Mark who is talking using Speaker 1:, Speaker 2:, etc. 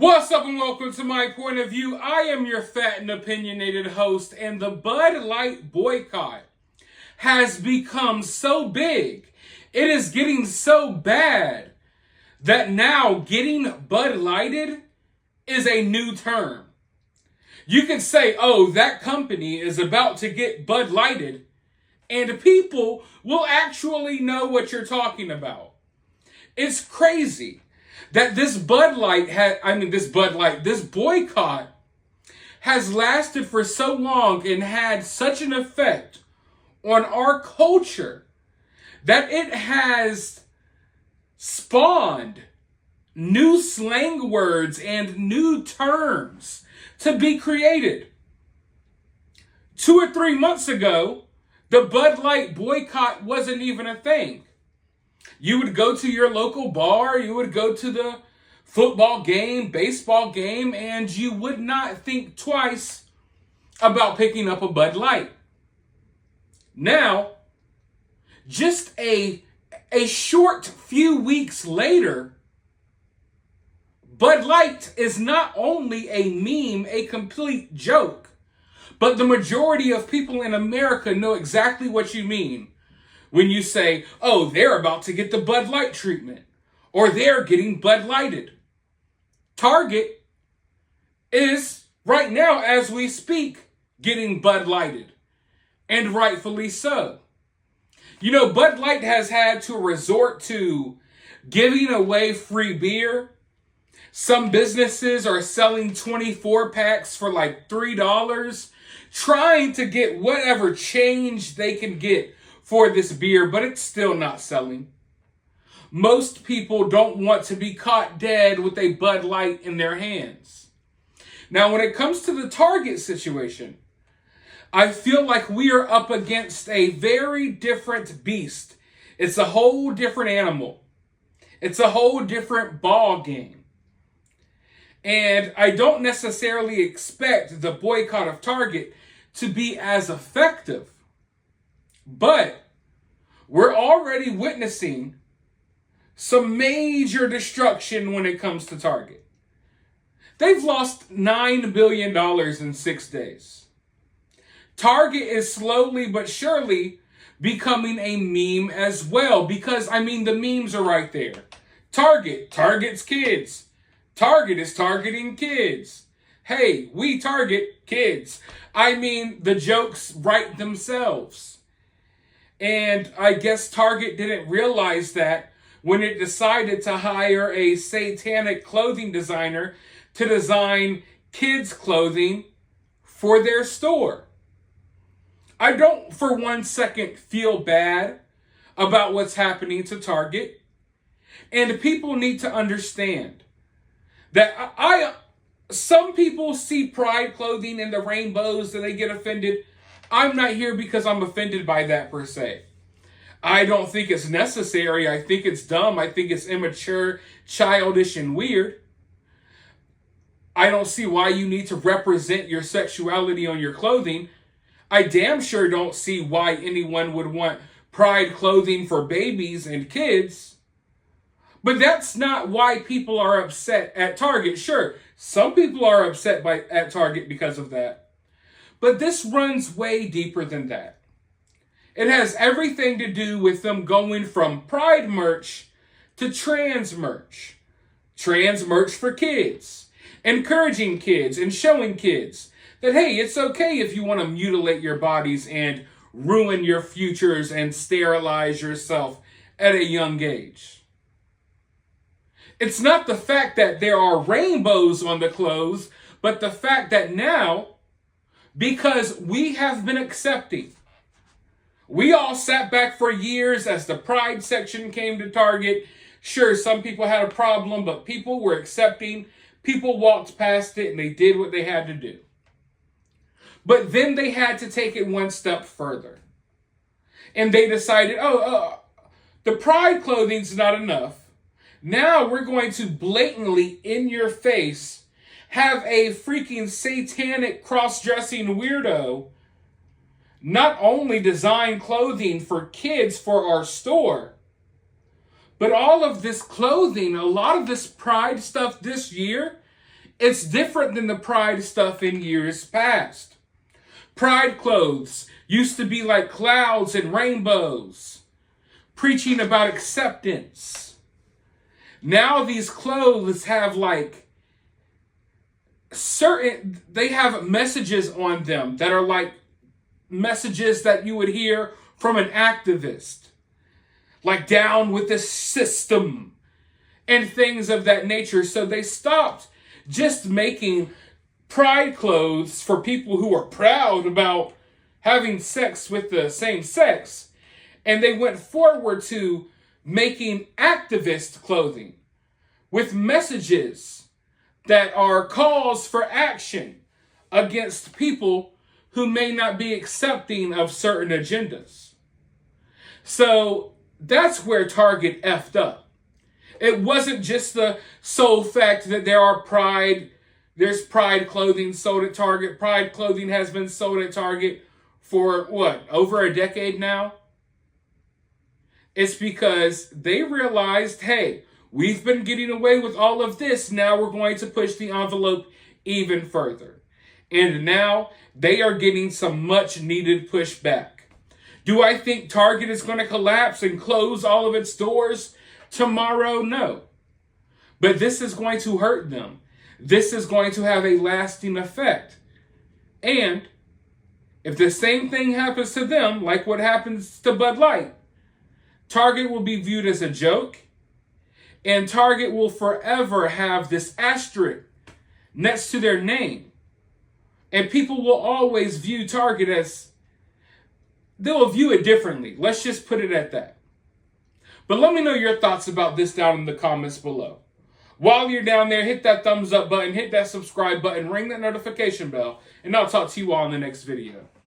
Speaker 1: What's up and welcome to my point of view. I am your fat and opinionated host, and the Bud Light boycott has become so big. It is getting so bad that now getting Bud Lighted is a new term. You can say, oh, that company is about to get Bud Lighted, and people will actually know what you're talking about. It's crazy that this boycott has lasted for so long and had such an effect on our culture that it has spawned new slang words and new terms to be created. 2 or 3 months ago, the Bud Light boycott wasn't even a thing. You would go to your local bar, you would go to the football game, baseball game, and you would not think twice about picking up a Bud Light. Now, just a short few weeks later, Bud Light is not only a meme, a complete joke, but the majority of people in America know exactly what you mean when you say, oh, they're about to get the Bud Light treatment, or they're getting Bud Lighted. Target is, right now as we speak, getting Bud Lighted, and rightfully so. You know, Bud Light has had to resort to giving away free beer. Some businesses are selling 24 packs for like $3, trying to get whatever change they can get for this beer, but it's still not selling. Most people don't want to be caught dead with a Bud Light in their hands. Now, when it comes to the Target situation, I feel like we are up against a very different beast. It's a whole different animal. It's a whole different ball game. And I don't necessarily expect the boycott of Target to be as effective. But we're already witnessing some major destruction when it comes to Target. They've lost $9 billion in 6 days. Target is slowly but surely becoming a meme as well because, the memes are right there. Target targets kids. Target is targeting kids. Hey, we target kids. The jokes write themselves. And I guess Target didn't realize that when it decided to hire a satanic clothing designer to design kids' clothing for their store. I don't for 1 second feel bad about what's happening to Target. And people need to understand that some people see pride clothing and the rainbows and they get offended. I'm not here because I'm offended by that per se. I don't think it's necessary. I think it's dumb. I think it's immature, childish, and weird. I don't see why you need to represent your sexuality on your clothing. I damn sure don't see why anyone would want pride clothing for babies and kids. But that's not why people are upset at Target. Sure, some people are upset at Target because of that. But this runs way deeper than that. It has everything to do with them going from pride merch to trans merch. Trans merch for kids. Encouraging kids and showing kids that, hey, it's okay if you want to mutilate your bodies and ruin your futures and sterilize yourself at a young age. It's not the fact that there are rainbows on the clothes, but the fact that now, because we have been accepting. We all sat back for years as the pride section came to Target. Sure, some people had a problem, but people were accepting. People walked past it and they did what they had to do. But then they had to take it one step further. And they decided, the pride clothing's not enough. Now we're going to blatantly, in your face, have a freaking satanic cross-dressing weirdo not only design clothing for kids for our store, but all of this clothing, a lot of this pride stuff this year It's different than the Pride stuff in years past. Pride clothes used to be like clouds and rainbows, preaching about acceptance. Now these clothes have like they have messages on them that are like messages that you would hear from an activist, like down with the system and things of that nature. So they stopped just making pride clothes for people who are proud about having sex with the same sex, and they went forward to making activist clothing with messages that are calls for action against people who may not be accepting of certain agendas. So that's where Target effed up. It wasn't just the sole fact that there's Pride clothing sold at Target. Pride clothing has been sold at Target for over a decade now? It's because they realized, hey, we've been getting away with all of this. Now we're going to push the envelope even further. And now they are getting some much needed pushback. Do I think Target is going to collapse and close all of its doors tomorrow? No. But this is going to hurt them. This is going to have a lasting effect. And if the same thing happens to them, like what happens to Bud Light, Target will be viewed as a joke, and Target will forever have this asterisk next to their name. And people will always view Target as, they'll view it differently. Let's just put it at that. But let me know your thoughts about this down in the comments below. While you're down there, hit that thumbs up button, hit that subscribe button, ring that notification bell, and I'll talk to you all in the next video.